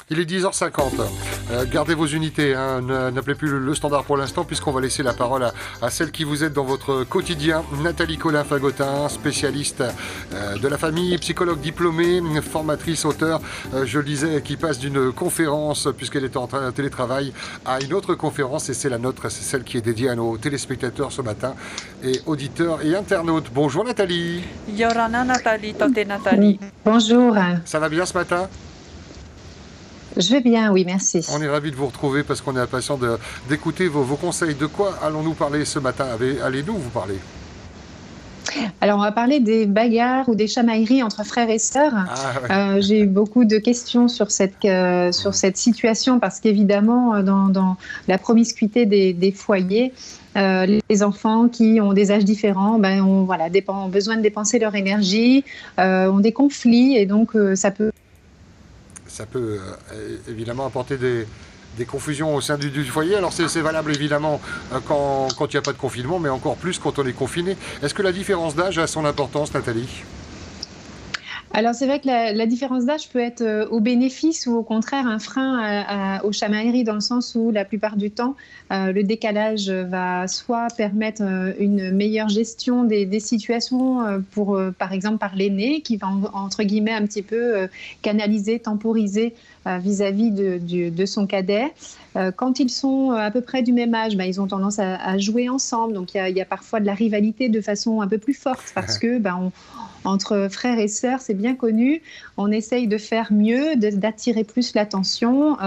Il est 10h50. Gardez vos unités, hein. N'appelez plus le standard pour l'instant, puisqu'on va laisser la parole à celle qui vous aide dans votre quotidien. Nathalie Colin-Fagotin, spécialiste de la famille, psychologue diplômée, formatrice, auteure, je le disais, qui passe d'une conférence, puisqu'elle est en télétravail, à une autre conférence, et c'est la nôtre, c'est celle qui est dédiée à nos téléspectateurs ce matin, et auditeurs et internautes. Bonjour Nathalie. Yorana Nathalie, Tate Nathalie. Bonjour. Ça va bien ce matin ? Je vais bien, oui, merci. On est ravis de vous retrouver parce qu'on est impatient d'écouter vos conseils. De quoi allons-nous parler ce matin ? Allez-nous vous parler ? Alors, on va parler des bagarres ou des chamailleries entre frères et sœurs. Ouais. J'ai eu beaucoup de questions sur cette situation parce qu'évidemment, dans la promiscuité des foyers, les enfants qui ont des âges différents ont besoin de dépenser leur énergie, ont des conflits et donc ça peut évidemment apporter des confusions au sein du foyer. Alors c'est valable évidemment quand il n'y a pas de confinement, mais encore plus quand on est confiné. Est-ce que la différence d'âge a son importance, Nathalie ? Alors c'est vrai que la différence d'âge peut être au bénéfice ou au contraire un frein aux chamailleries, dans le sens où la plupart du temps le décalage va soit permettre une meilleure gestion des situations pour par exemple par l'aîné qui va entre guillemets un petit peu canaliser, temporiser vis-à-vis de son cadet. Quand ils sont à peu près du même âge, ils ont tendance à jouer ensemble, donc il y a parfois de la rivalité de façon un peu plus forte parce que entre frères et sœurs, c'est bien connu, on essaye de faire mieux, d'attirer plus l'attention,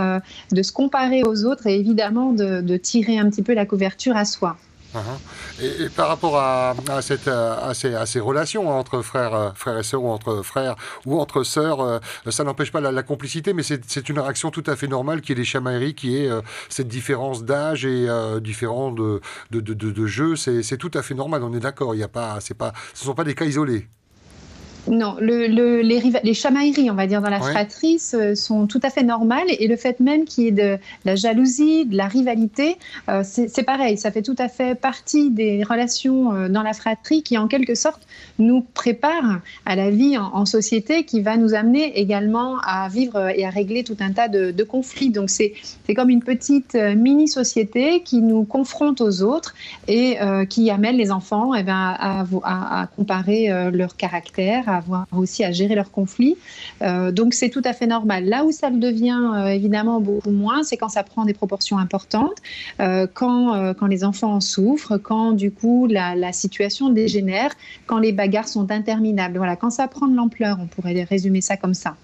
de se comparer aux autres et évidemment de tirer un petit peu la couverture à soi. Et par rapport à ces relations entre frères et sœurs ou entre frères ou entre sœurs, ça n'empêche pas la complicité, mais c'est une réaction tout à fait normale qui est les chamailleries, qui est cette différence d'âge et différence de jeu. C'est tout à fait normal, on est d'accord. Ce ne sont pas des cas isolés. Non, les chamailleries, on va dire, dans la fratrie sont tout à fait normales et le fait même qu'il y ait de la jalousie, de la rivalité, c'est pareil, ça fait tout à fait partie des relations dans la fratrie qui, en quelque sorte, nous préparent à la vie en société qui va nous amener également à vivre et à régler tout un tas de conflits. Donc, c'est comme une petite mini-société qui nous confronte aux autres et qui amène les enfants à comparer leur caractère, à avoir aussi à gérer leurs conflits. Donc, c'est tout à fait normal. Là où ça le devient évidemment beaucoup moins, c'est quand ça prend des proportions importantes, quand les enfants en souffrent, quand du coup la situation dégénère, quand les bagarres sont interminables. Voilà, quand ça prend de l'ampleur, on pourrait résumer ça comme ça.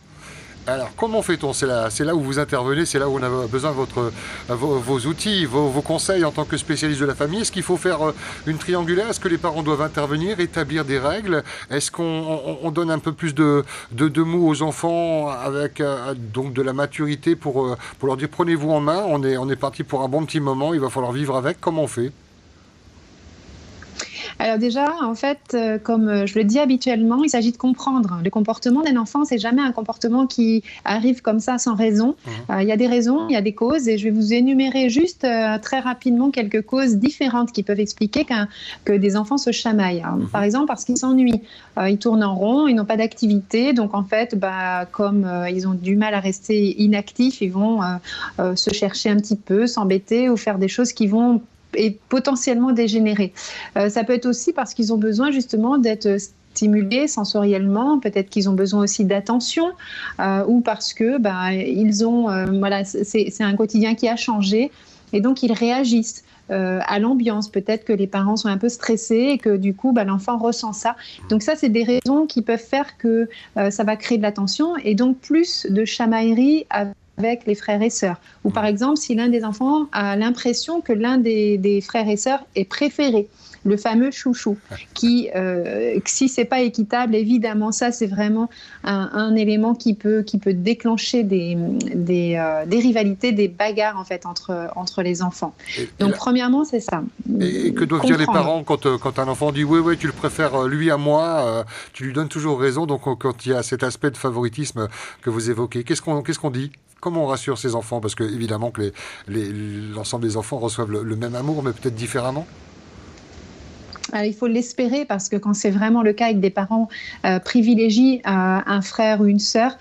Alors, comment fait-on ? C'est là où vous intervenez, c'est là où on a besoin de vos outils, vos conseils en tant que spécialiste de la famille. Est-ce qu'il faut faire une triangulaire ? Est-ce que les parents doivent intervenir, établir des règles ? Est-ce qu'on donne un peu plus de mou aux enfants avec donc de la maturité pour leur dire prenez-vous en main, on est parti pour un bon petit moment, il va falloir vivre avec. Comment on fait ? Alors déjà, en fait, comme je le dis habituellement, il s'agit de comprendre. Le comportement d'un enfant, c'est jamais un comportement qui arrive comme ça sans raison. Il y a des raisons, il y a des causes, et je vais vous énumérer juste très rapidement quelques causes différentes qui peuvent expliquer que des enfants se chamaillent. Par exemple, parce qu'ils s'ennuient. Ils tournent en rond, ils n'ont pas d'activité, donc en fait, comme ils ont du mal à rester inactifs, ils vont se chercher un petit peu, s'embêter ou faire des choses qui vont et potentiellement dégénérer. Ça peut être aussi parce qu'ils ont besoin justement d'être stimulés sensoriellement, peut-être qu'ils ont besoin aussi d'attention ou parce que ils ont c'est un quotidien qui a changé et donc ils réagissent à l'ambiance. Peut-être que les parents sont un peu stressés et que du coup l'enfant ressent ça. Donc ça, c'est des raisons qui peuvent faire que ça va créer de la tension et donc plus de chamaillerie avec les frères et sœurs. Ou par exemple, si l'un des enfants a l'impression que l'un des frères et sœurs est préféré, le fameux chouchou, qui, si c'est pas équitable, évidemment, ça c'est vraiment un élément qui peut déclencher des rivalités, des bagarres en fait entre les enfants. Donc premièrement, c'est ça. Et que doivent dire les parents quand un enfant dit oui, tu le préfères lui à moi, tu lui donnes toujours raison. Donc quand il y a cet aspect de favoritisme que vous évoquez, qu'est-ce qu'on dit ? Comment on rassure ces enfants ? Parce que évidemment que l'ensemble des enfants reçoivent le même amour, mais peut-être différemment. Il faut l'espérer parce que quand c'est vraiment le cas avec des parents privilégient un frère ou une sœur,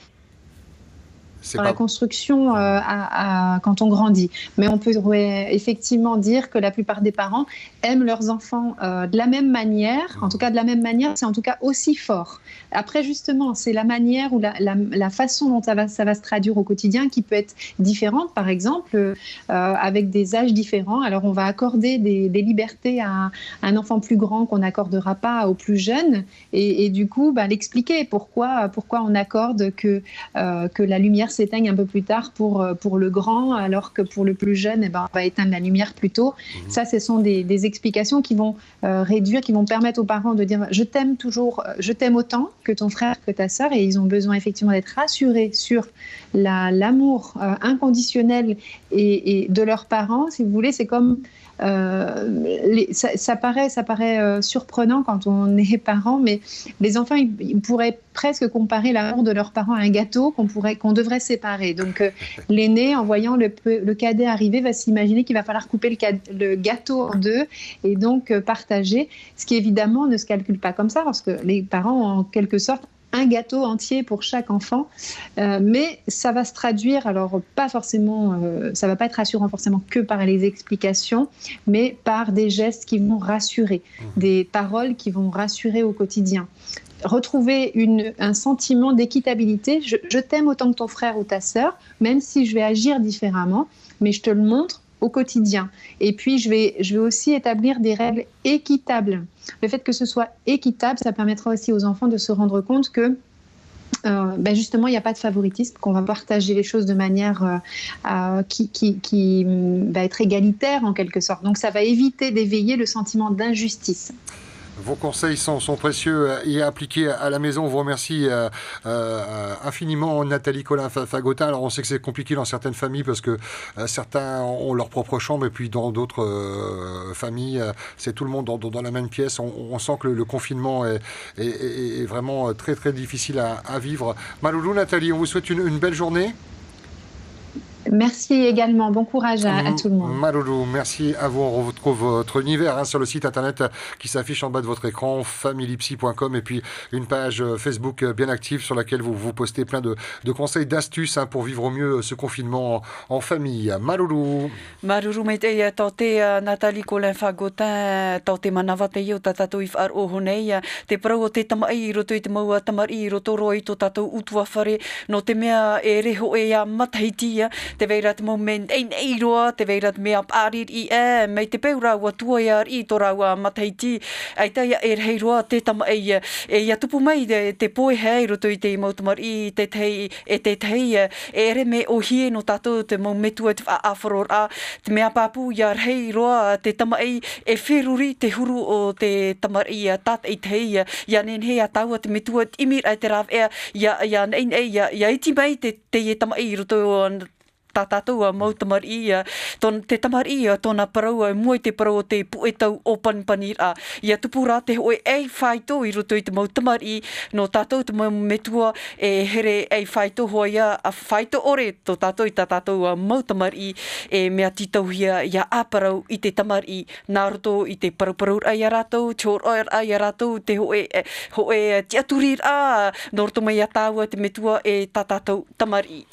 dans la construction quand on grandit. Mais on peut effectivement dire que la plupart des parents aiment leurs enfants de la même manière. En tout cas, de la même manière, c'est en tout cas aussi fort. Après, justement, c'est la manière ou la façon dont ça va se traduire au quotidien qui peut être différente. Par exemple, avec des âges différents. Alors, on va accorder des libertés à un enfant plus grand qu'on n'accordera pas au plus jeune. Et du coup, l'expliquer pourquoi on accorde que la lumière s'éteigne un peu plus tard pour le grand, alors que pour le plus jeune, on va éteindre la lumière plus tôt. Ça, ce sont des explications qui vont réduire, qui vont permettre aux parents de dire je t'aime toujours, je t'aime autant que ton frère, que ta sœur, et ils ont besoin effectivement d'être rassurés sur l'amour inconditionnel et de leurs parents. Si vous voulez, c'est comme ça paraît surprenant quand on est parent, mais les enfants, ils pourraient presque comparer l'amour de leurs parents à un gâteau qu'on devrait séparer. Donc l'aîné, en voyant le cadet arriver, va s'imaginer qu'il va falloir couper le gâteau en deux et donc partager, ce qui évidemment ne se calcule pas comme ça, parce que les parents ont en quelque sorte un gâteau entier pour chaque enfant, mais ça va se traduire, alors pas forcément, ça va pas être rassurant forcément que par les explications, mais par des gestes qui vont rassurer, des paroles qui vont rassurer au quotidien. Retrouver un sentiment d'équitabilité, je t'aime autant que ton frère ou ta sœur, même si je vais agir différemment, mais je te le montre au quotidien. Et puis, je vais aussi établir des règles équitables. Le fait que ce soit équitable, ça permettra aussi aux enfants de se rendre compte que justement, il n'y a pas de favoritisme, qu'on va partager les choses de manière qui va être égalitaire en quelque sorte. Donc, ça va éviter d'éveiller le sentiment d'injustice. Vos conseils sont précieux et appliqués à la maison. On vous remercie infiniment, Nathalie Colin-Fagotin. Alors, on sait que c'est compliqué dans certaines familles parce que certains ont leur propre chambre et puis dans d'autres familles, c'est tout le monde dans la même pièce. On sent que le confinement est vraiment très, très difficile à vivre. Maloulou, Nathalie, on vous souhaite une belle journée. Merci également. Bon courage à tout le monde. Maloulou, merci à vous. On retrouve votre univers sur le site internet qui s'affiche en bas de votre écran, famillypsy.com, et puis une page Facebook bien active sur laquelle vous postez plein de conseils, d'astuces pour vivre au mieux ce confinement en famille. Maloulou. Maloulou, mais Nathalie Colin-Fagotin, te manavate eu tatatou if ar ohonei, te prau te tamai roto i te maua tamari roto roi to tatou utua whare, no te mea e reho e a mataitia, te veira te moment ei roa, te veira te mea pārir i mei te peura ua tua i ar i tora ua mataiti, ai taia e rei roa te tama e ia tupu mai te poe hei roto i te mautamar i te tei e re me o hie no tatou te mau metua te whaafaror te mea papu i ar hei roa te tama e whiruri te huru o te tamar i tat e tei ia nen hei a taua te metua te imir ai te rav ia iti mai te e tama e roto tātou a mautamar ia, te tamar ia, tōna parau mua te parau o te puetau o panpanir ia tupu rā te hoi ei whaito i roto i te mautamar i, no tātou te metua e here ei whaito hoa ia, a whaito ore tō tātou i tātou a mautamar i, mea titau hia ia āparau i te tamar i, nā roto i te parauparaur ai a rātou, chor ai a rātou, te hoi tiaturir no roto mai a tāua te metua e tātou tamar i.